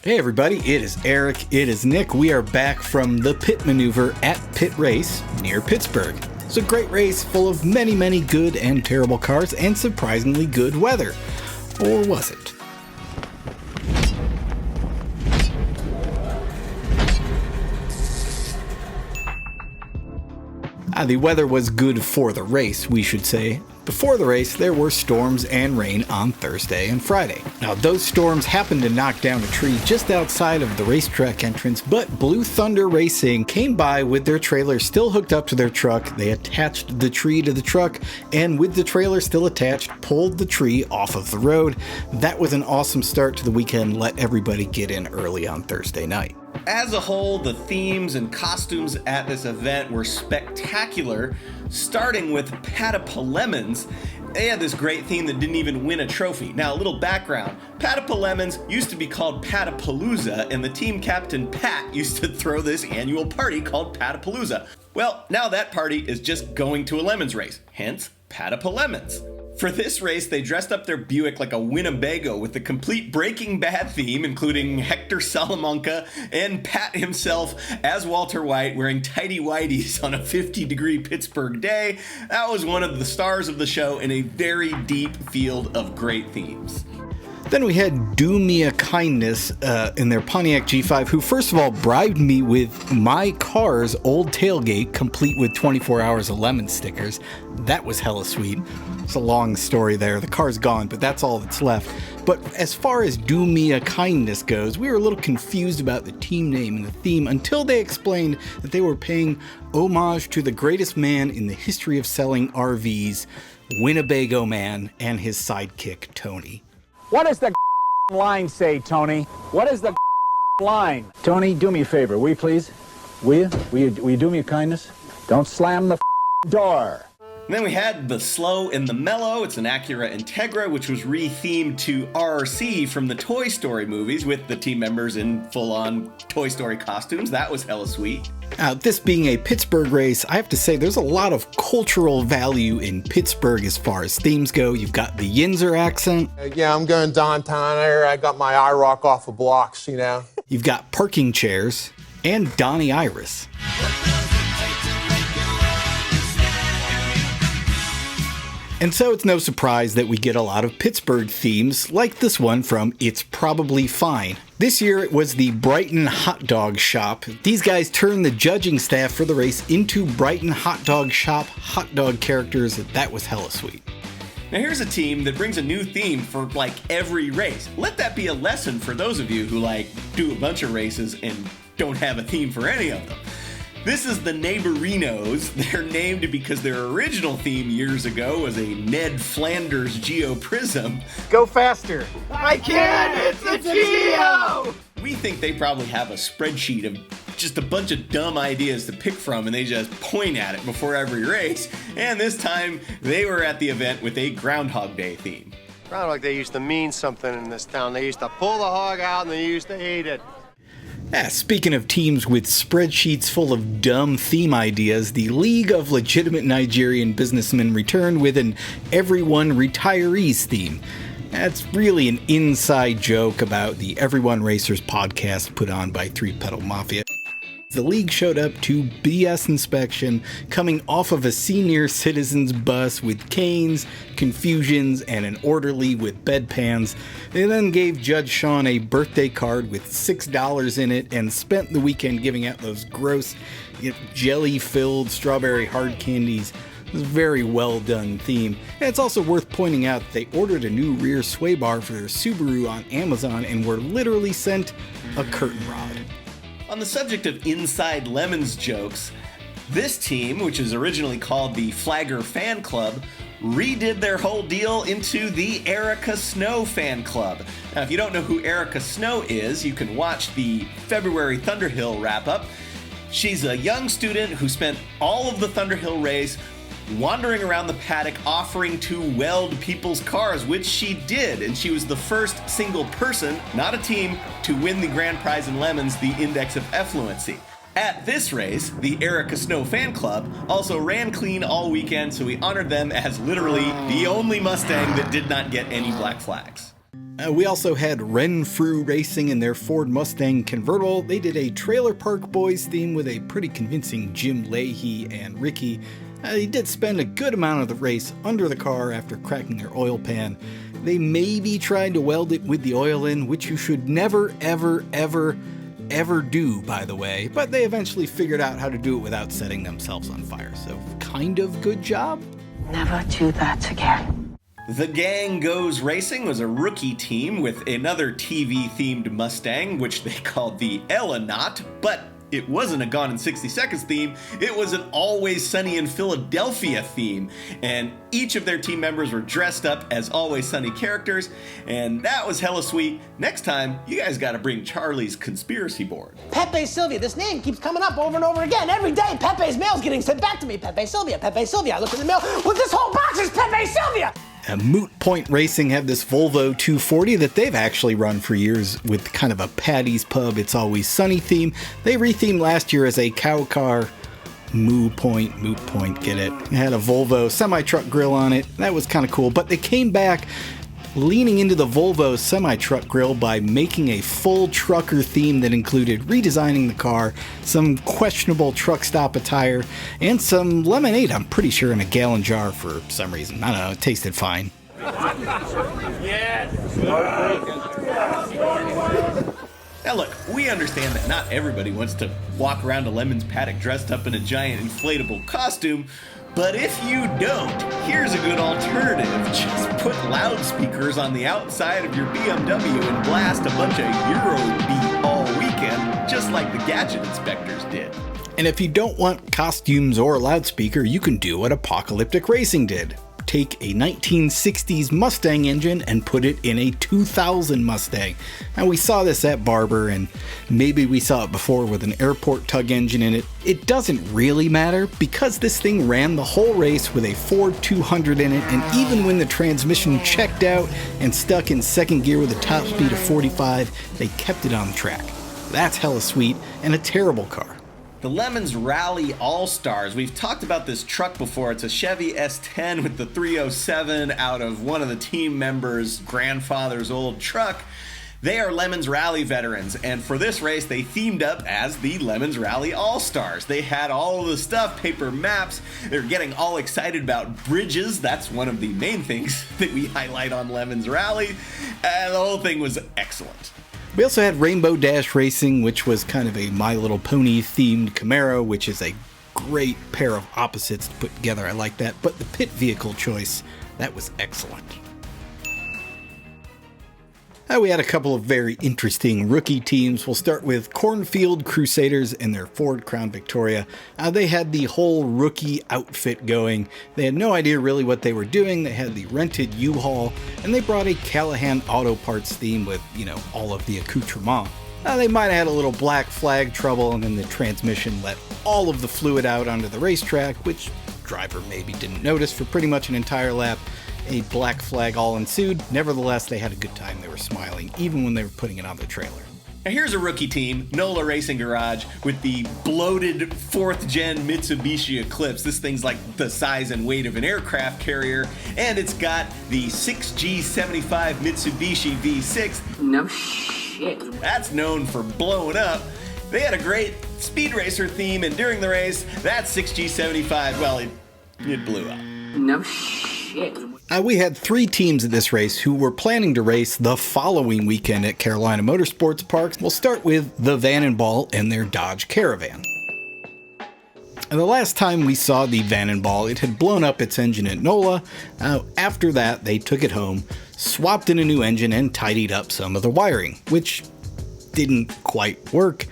Hey everybody, it is Eric, it is Nick. We are back from the Pitt maneuver at Pitt Race near Pittsburgh. It's a great race full of many good and terrible cars and surprisingly good weather. Or was it? The weather was good for the race, we should say. Before the race, there were storms and rain on Thursday and Friday. Now, those storms happened to knock down a tree just outside of the racetrack entrance, but Blue Thunder Racing came by with their trailer still hooked up to their truck. They attached the tree to the truck, and with the trailer still attached, pulled the tree off of the road. That was an awesome start to the weekend. Let everybody get in early on Thursday night. As a whole, the themes and costumes at this event were spectacular, starting with Patapolemons. They had this great theme that didn't even win a trophy. Now, a little background. Patapolemons used to be called Patapalooza, and the team captain, Pat, used to throw this annual party called Patapalooza. Well, now that party is just going to a lemons race, hence Patapolemons. For this race, they dressed up their Buick like a Winnebago with the complete Breaking Bad theme, including Hector Salamanca and Pat himself as Walter White wearing tighty-whities on a 50-degree Pittsburgh day. That was one of the stars of the show in a very deep field of great themes. Then we had Do Me a Kindness in their Pontiac G5, who first of all bribed me with my car's old tailgate, complete with 24 hours of lemon stickers. That was hella sweet. It's a long story there. The car's gone, but that's all that's left. But as far as Do Me a Kindness goes, we were a little confused about the team name and the theme until they explained that they were paying homage to the greatest man in the history of selling RVs, Winnebago Man, and his sidekick, Tony. What does the line say, Tony? What is the line? Tony, do me a favor, will you please? Will you do me a kindness? Don't slam the door. And then we had the Slow and the Mellow. It's an Acura Integra, which was re-themed to RC from the Toy Story movies with the team members in full-on Toy Story costumes. That was hella sweet. This being a Pittsburgh race, I have to say there's a lot of cultural value in Pittsburgh as far as themes go. You've got the Yinzer accent. Yeah, I'm going downtown here. I got my eye rock off of blocks, you know. You've got parking chairs and Donnie Iris. And so it's no surprise that we get a lot of Pittsburgh themes, like this one from It's Probably Fine. This year it was the Brighton Hot Dog Shop. These guys turned the judging staff for the race into Brighton Hot Dog Shop hot dog characters. That was hella sweet. Now here's a team that brings a new theme for like every race. Let that be a lesson for those of you who do a bunch of races and don't have a theme for any of them. This is the Neighborinos. They're named because their original theme years ago was a Ned Flanders Geoprism. Go faster. I can't! It's a Geo! We think they probably have a spreadsheet of just a bunch of dumb ideas to pick from, and they just point at it before every race. And this time, they were at the event with a Groundhog Day theme. Groundhog Day used to mean something in this town. They used to pull the hog out and they used to eat it. Speaking of teams with spreadsheets full of dumb theme ideas, the League of Legitimate Nigerian Businessmen returned with an Everyone Retirees theme. That's really an inside joke about the Everyone Racers podcast put on by Three Pedal Mafia. The league showed up to BS inspection, coming off of a senior citizens bus with canes, confusions, and an orderly with bedpans. They then gave Judge Sean a birthday card with $6 in it and spent the weekend giving out those gross, jelly-filled strawberry hard candies. It was a very well done theme. And it's also worth pointing out that they ordered a new rear sway bar for their Subaru on Amazon and were literally sent a curtain rod. On the subject of inside lemons jokes, this team, which is originally called the Flagger Fan Club, redid their whole deal into the Erica Snow Fan Club. Now, if you don't know who Erica Snow is, you can watch the February Thunderhill wrap-up. She's a young student who spent all of the Thunderhill race wandering around the paddock offering to weld people's cars, which she did, and she was the first single person, not a team, to win the grand prize in lemons, the Index of Effluency. At this race, the Erica Snow Fan Club also ran clean all weekend, so we honored them as literally the only Mustang that did not get any black flags. We also had Renfrew Racing in their Ford Mustang convertible. They did a Trailer Park Boys theme with a pretty convincing Jim Leahy and Ricky. They did spend a good amount of the race under the car after cracking their oil pan. They maybe tried to weld it with the oil in, which you should never, ever, ever, ever do, by the way, but they eventually figured out how to do it without setting themselves on fire, so kind of good job. Never do that again. The Gang Goes Racing was a rookie team with another TV-themed Mustang, which they called the Elenaut, but it wasn't a Gone in 60 Seconds theme, it was an Always Sunny in Philadelphia theme, and each of their team members were dressed up as Always Sunny characters, and that was hella sweet. Next time, you guys gotta bring Charlie's conspiracy board. Pepe Sylvia, this name keeps coming up over and over again. Every day, Pepe's mail's getting sent back to me. Pepe Sylvia, Pepe Sylvia. I look in the mail, well, this whole box is Pepe Sylvia! Moot Point Racing had this Volvo 240 that they've actually run for years with kind of a Paddy's Pub, It's Always Sunny theme. They rethemed last year as a cow car. Moot Point, get it. It had a Volvo semi-truck grill on it. That was kind of cool, but they came back leaning into the Volvo semi-truck grill by making a full trucker theme that included redesigning the car, some questionable truck stop attire, and some lemonade, I'm pretty sure, in a gallon jar for some reason. I don't know, it tasted fine. Now look, we understand that not everybody wants to walk around a Lemon's paddock dressed up in a giant inflatable costume, but if you don't, here's a good alternative. Just put loudspeakers on the outside of your BMW and blast a bunch of Eurobeat all weekend, just like the gadget inspectors did. And if you don't want costumes or a loudspeaker, you can do what Apocalyptic Racing did. Take a 1960s Mustang engine and put it in a 2000 Mustang. Now we saw this at Barber, and maybe we saw it before with an airport tug engine in it. It doesn't really matter because this thing ran the whole race with a Ford 200 in it, and even when the transmission checked out and stuck in second gear with a top speed of 45, they kept it on the track. That's hella sweet and a terrible car. The Lemons Rally All-Stars. We've talked about this truck before. It's a Chevy S10 with the 307 out of one of the team members' grandfather's old truck. They are Lemons Rally veterans, and for this race, they themed up as the Lemons Rally All-Stars. They had all of the stuff, paper maps. They're getting all excited about bridges. That's one of the main things that we highlight on Lemons Rally. And the whole thing was excellent. We also had Rainbow Dash Racing, which was kind of a My Little Pony themed Camaro, which is a great pair of opposites to put together. I like that. But the Pitt vehicle choice, that was excellent. We had a couple of very interesting rookie teams. We'll start with Cornfield Crusaders and their Ford Crown Victoria. They had the whole rookie outfit going. They had no idea really what they were doing. They had the rented U-Haul, and they brought a Callahan Auto Parts theme with, all of the accoutrement. They might have had a little black flag trouble, and then the transmission let all of the fluid out onto the racetrack, which the driver maybe didn't notice for pretty much an entire lap. A black flag all ensued. Nevertheless, they had a good time. They were smiling, even when they were putting it on the trailer. Now here's a rookie team, NOLA Racing Garage, with the bloated 4th gen Mitsubishi Eclipse. This thing's like the size and weight of an aircraft carrier, and it's got the 6G75 Mitsubishi V6. No shit. That's known for blowing up. They had a great speed racer theme, and during the race, that 6G75, well, it blew up. No shit. We had 3 teams at this race who were planning to race the following weekend at Carolina Motorsports Park. We'll start with the Vannenball and their Dodge Caravan. And the last time we saw the Vannenball, it had blown up its engine at NOLA. After that, they took it home, swapped in a new engine, and tidied up some of the wiring, which didn't quite work.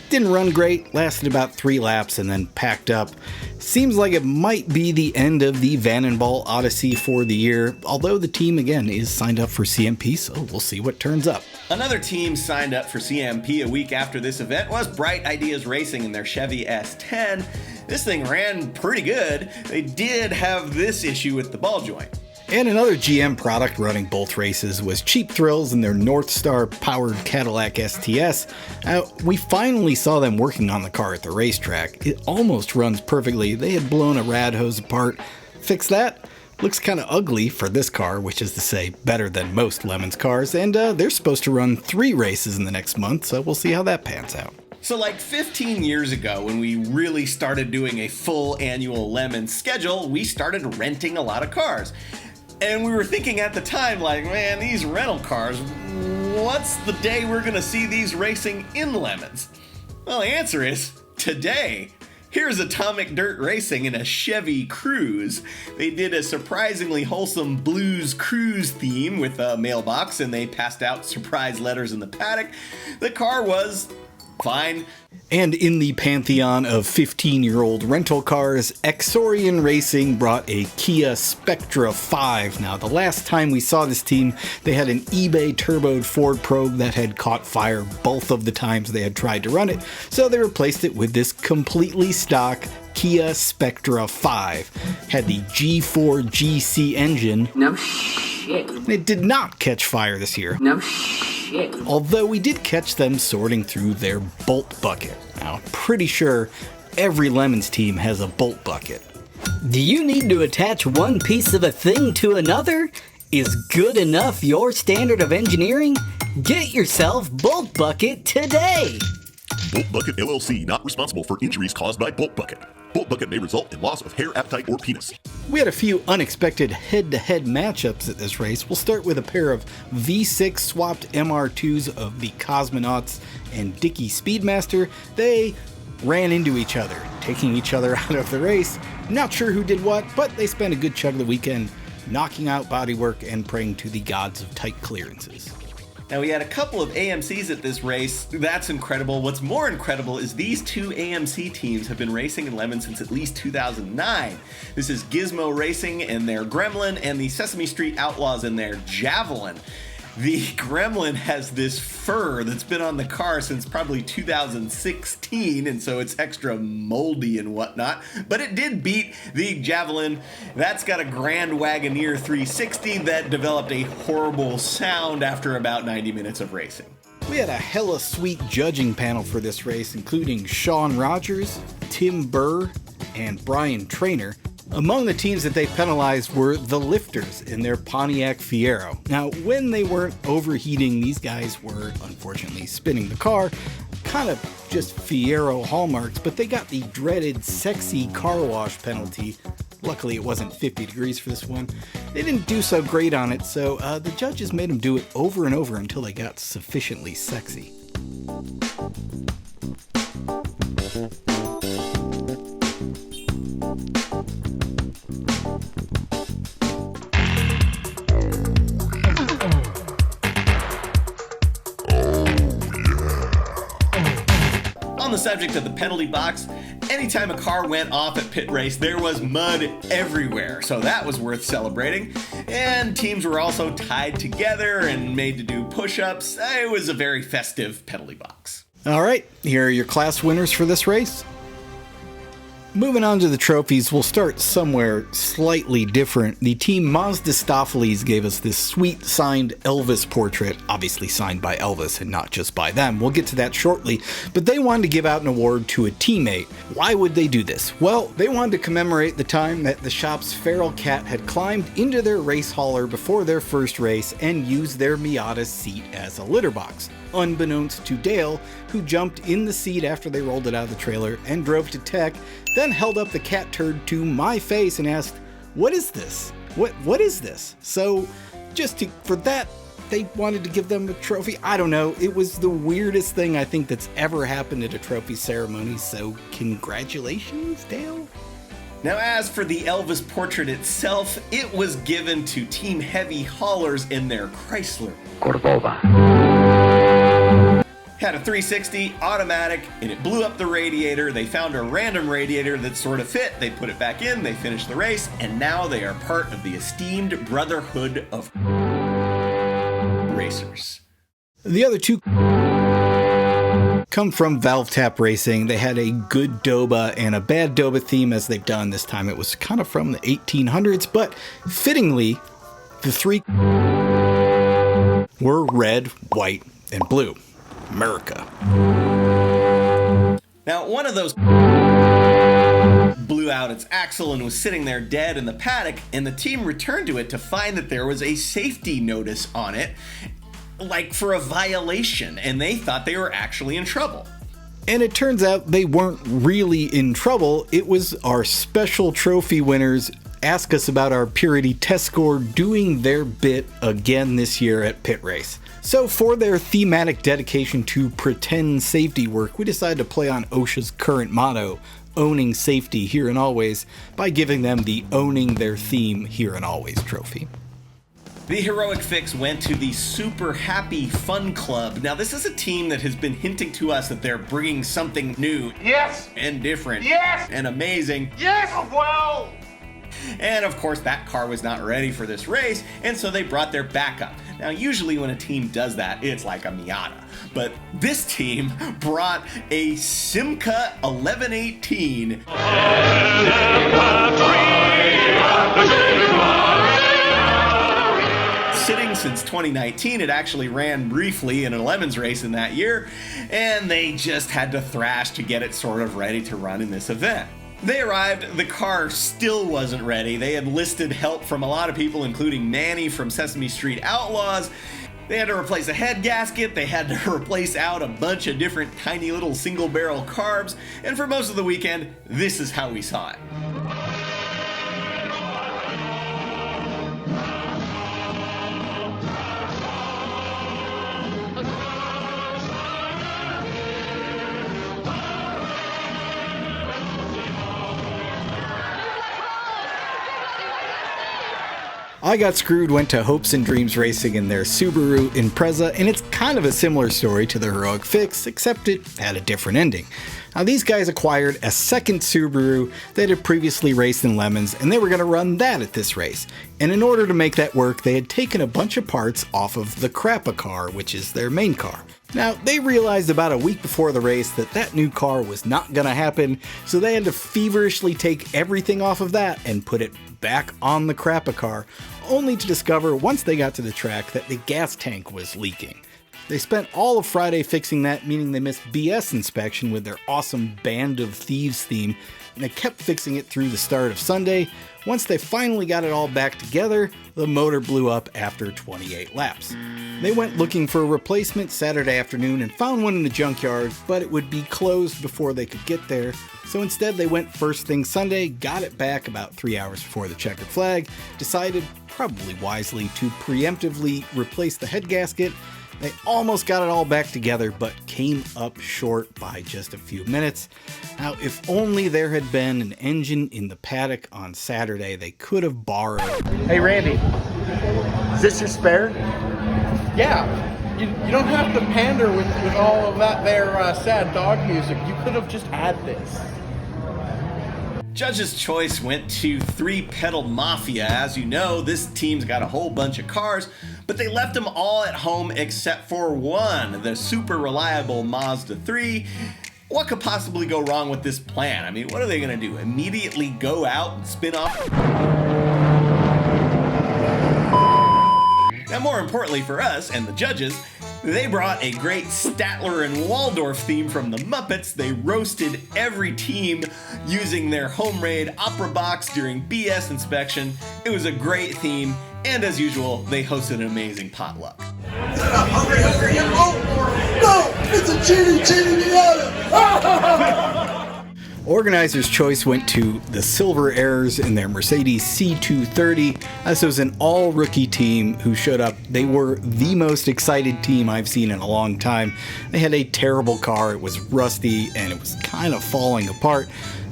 Didn't run great, lasted about 3 laps, and then packed up. Seems like it might be the end of the Vannenball Odyssey for the year, although the team, again, is signed up for CMP, so we'll see what turns up. Another team signed up for CMP a week after this event was Bright Ideas Racing in their Chevy S10. This thing ran pretty good. They did have this issue with the ball joint. And another GM product running both races was Cheap Thrills and their North Star powered Cadillac STS. We finally saw them working on the car at the racetrack. It almost runs perfectly. They had blown a rad hose apart. Fix that? Looks kind of ugly for this car, which is to say better than most Lemons cars, and they're supposed to run 3 races in the next month, so we'll see how that pans out. So like 15 years ago, when we really started doing a full annual Lemons schedule, we started renting a lot of cars. And we were thinking at the time, like, man, these rental cars, what's the day we're gonna see these racing in Lemons? Well, the answer is today. Here's Atomic Dirt Racing in a Chevy Cruze. They did a surprisingly wholesome blues cruise theme with a mailbox, and they passed out surprise letters in the paddock. The car was fine. And in the pantheon of 15-year-old rental cars, Exorian Racing brought a Kia Spectra 5. Now, the last time we saw this team, they had an eBay turboed Ford Probe that had caught fire both of the times they had tried to run it, so they replaced it with this completely stock Kia Spectra 5. Had the G4 GC engine. No shit. It did not catch fire this year. No shit. Although we did catch them sorting through their bolt bucket. Now, pretty sure every Lemons team has a bolt bucket. Do you need to attach one piece of a thing to another? Is good enough your standard of engineering? Get yourself Bolt Bucket today! Bolt Bucket LLC, not responsible for injuries caused by Bolt Bucket. Bolt Bucket may result in loss of hair, appetite, or penis. We had a few unexpected head-to-head matchups at this race. We'll start with a pair of V6 swapped MR2s of the Cosmonauts and Dickey Speedmaster. They ran into each other, taking each other out of the race. Not sure who did what, but they spent a good chunk of the weekend knocking out bodywork and praying to the gods of tight clearances. Now, we had a couple of AMCs at this race. That's incredible. What's more incredible is these 2 AMC teams have been racing in Lemons since at least 2009. This is Gizmo Racing and their Gremlin, and the Sesame Street Outlaws and their Javelin. The Gremlin has this fur that's been on the car since probably 2016, and so it's extra moldy and whatnot. But it did beat the Javelin. That's got a Grand Wagoneer 360 that developed a horrible sound after about 90 minutes of racing. We had a hella sweet judging panel for this race, including Sean Rogers, Tim Burr, and Brian Traynor. Among the teams that they penalized were the Lifters in their Pontiac Fiero. Now, when they weren't overheating, these guys were unfortunately spinning the car, kind of just Fiero hallmarks, but they got the dreaded sexy car wash penalty. Luckily, it wasn't 50 degrees for this one. They didn't do so great on it, so the judges made them do it over and over until they got sufficiently sexy. On the subject of the penalty box, anytime a car went off at pit race, there was mud everywhere, so that was worth celebrating. And teams were also tied together and made to do push-ups. It was a very festive penalty box. All right, here are your class winners for this race. Moving on to the trophies, we'll start somewhere slightly different. The team Mazdistopheles gave us this sweet signed Elvis portrait, obviously signed by Elvis and not just by them. We'll get to that shortly, but they wanted to give out an award to a teammate. Why would they do this? Well, they wanted to commemorate the time that the shop's feral cat had climbed into their race hauler before their first race and used their Miata seat as a litter box. Unbeknownst to Dale, who jumped in the seat after they rolled it out of the trailer and drove to Tech, then held up the cat turd to my face and asked, "What is this? What is this?" So, for that, they wanted to give them a trophy. I don't know. It was the weirdest thing I think that's ever happened at a trophy ceremony, so congratulations, Dale. Now, as for the Elvis portrait itself, it was given to Team Heavy Haulers in their Chrysler Cordova. Had a 360 automatic, and it blew up the radiator. They found a random radiator that sort of fit. They put it back in, they finished the race, and now they are part of the esteemed Brotherhood of Racers. The other two come from Valve Tap Racing. They had a good Doba and a bad Doba theme as they've done. This time it was kind of from the 1800s, but fittingly, the three were red, white, and blue. America. Now, one of those blew out its axle and was sitting there dead in the paddock, and the team returned to it to find that there was a safety notice on it, like for a violation, and they thought they were actually in trouble. And it turns out they weren't really in trouble. It was our special trophy winners ask us about our purity test score doing their bit again this year at Pitt Race. So for their thematic dedication to pretend safety work, we decided to play on OSHA's current motto, owning safety here and always, by giving them the Owning Their Theme Here and Always trophy. The heroic fix went to the Super Happy Fun Club. Now, this is a team that has been hinting to us that they're bringing something new. Yes! And different. Yes! And amazing. Yes! Well! And of course, that car was not ready for this race, and so they brought their backup. Now, usually when a team does that, it's like a Miata. But this team brought a Simca 1118. Sitting since 2019, it actually ran briefly in an Lemons race in that year, and they just had to thrash to get it sort of ready to run in this event. They arrived, the car still wasn't ready. They had enlisted help from a lot of people, including Manny from Sesame Street Outlaws. They had to replace a head gasket, they had to replace out a bunch of different tiny little single barrel carbs, and for most of the weekend, this is how we saw it. I Got Screwed went to Hopes and Dreams Racing in their Subaru Impreza, and it's kind of a similar story to the Heroic Fix, except it had a different ending. Now, these guys acquired a second Subaru that had previously raced in Lemons, and they were going to run that at this race. And in order to make that work, they had taken a bunch of parts off of the Crappa car, which is their main car. Now, they realized about a week before the race that that new car was not going to happen, so they had to feverishly take everything off of that and put it back on the Crappa car, only to discover once they got to the track that the gas tank was leaking. They spent all of Friday fixing that, meaning they missed BS inspection with their awesome Band of Thieves theme, and they kept fixing it through the start of Sunday. Once they finally got it all back together, the motor blew up after 28 laps. They went looking for a replacement Saturday afternoon and found one in the junkyard, but it would be closed before they could get there. So instead they went first thing Sunday, got it back about 3 hours before the checkered flag, decided, probably wisely, to preemptively replace the head gasket. They almost got it all back together, but came up short by just a few minutes. Now, if only there had been an engine in the paddock on Saturday, they could have borrowed. Hey, Randy, is this your spare? Yeah, you don't have to pander with all of that there sad dog music. You could have just had this. Judge's choice went to 3-Pedal Mafia. As you know, this team's got a whole bunch of cars, but they left them all at home except for one, the super reliable Mazda 3. What could possibly go wrong with this plan? I mean, what are they going to do? Immediately go out and spin off? Now, more importantly for us and the judges, they brought a great Statler and Waldorf theme from the Muppets. They roasted every team using their home-made opera box during BS inspection. It was a great theme, and as usual, they hosted an amazing potluck. Hurry, oh, no, it's a cheating Miata. Organizer's choice went to the Silver Heirs in their Mercedes C230. This was an all-rookie team who showed up. They were the most excited team I've seen in a long time. They had a terrible car, it was rusty, and it was kind of falling apart.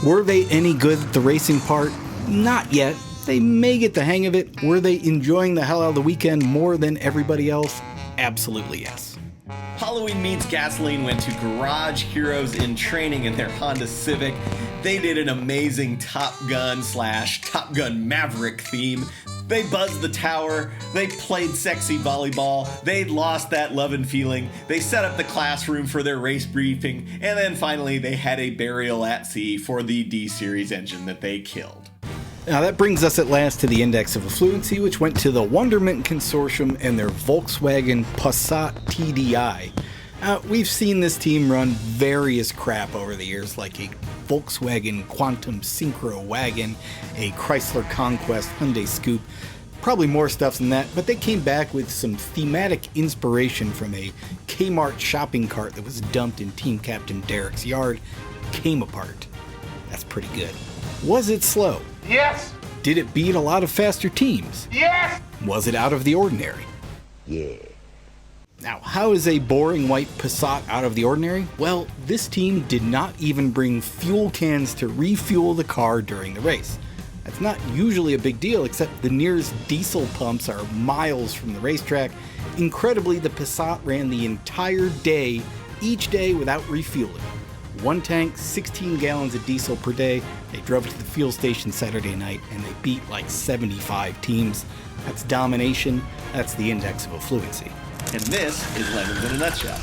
Were they any good at the racing part? Not yet. They may get the hang of it. Were they enjoying the hell out of the weekend more than everybody else? Absolutely yes. Halloween Meets Gasoline went to Garage Heroes in Training in their Honda Civic. They did an amazing Top Gun / Top Gun Maverick theme. They buzzed the tower, they played sexy volleyball, they lost that love and feeling, they set up the classroom for their race briefing, and then finally they had a burial at sea for the D-Series engine that they killed. Now that brings us at last to the Index of Effluency, which went to the Wonderment Consortium and their Volkswagen Passat TDI. We've seen this team run various crap over the years, like a Volkswagen Quantum Synchro wagon, a Chrysler Conquest Hyundai Scoop, probably more stuff than that, but they came back with some thematic inspiration from a Kmart shopping cart that was dumped in Team Captain Derek's yard. Came apart. That's pretty good. Was it slow? Yes! Did it beat a lot of faster teams? Yes! Was it out of the ordinary? Yeah. Now, how is a boring white Passat out of the ordinary? Well, this team did not even bring fuel cans to refuel the car during the race. That's not usually a big deal, except the nearest diesel pumps are miles from the racetrack. Incredibly, the Passat ran the entire day, each day without refueling. One tank, 16 gallons of diesel per day. They drove it to the fuel station Saturday night, and they beat like 75 teams. That's domination. That's the index of Effluency. And this is Lemons in a nutshell.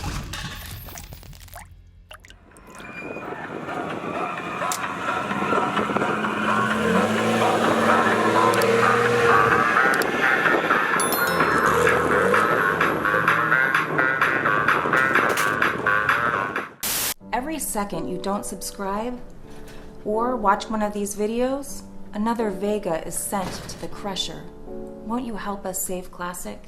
Every second you don't subscribe or watch one of these videos, another Vega is sent to the crusher. Won't you help us save Classic?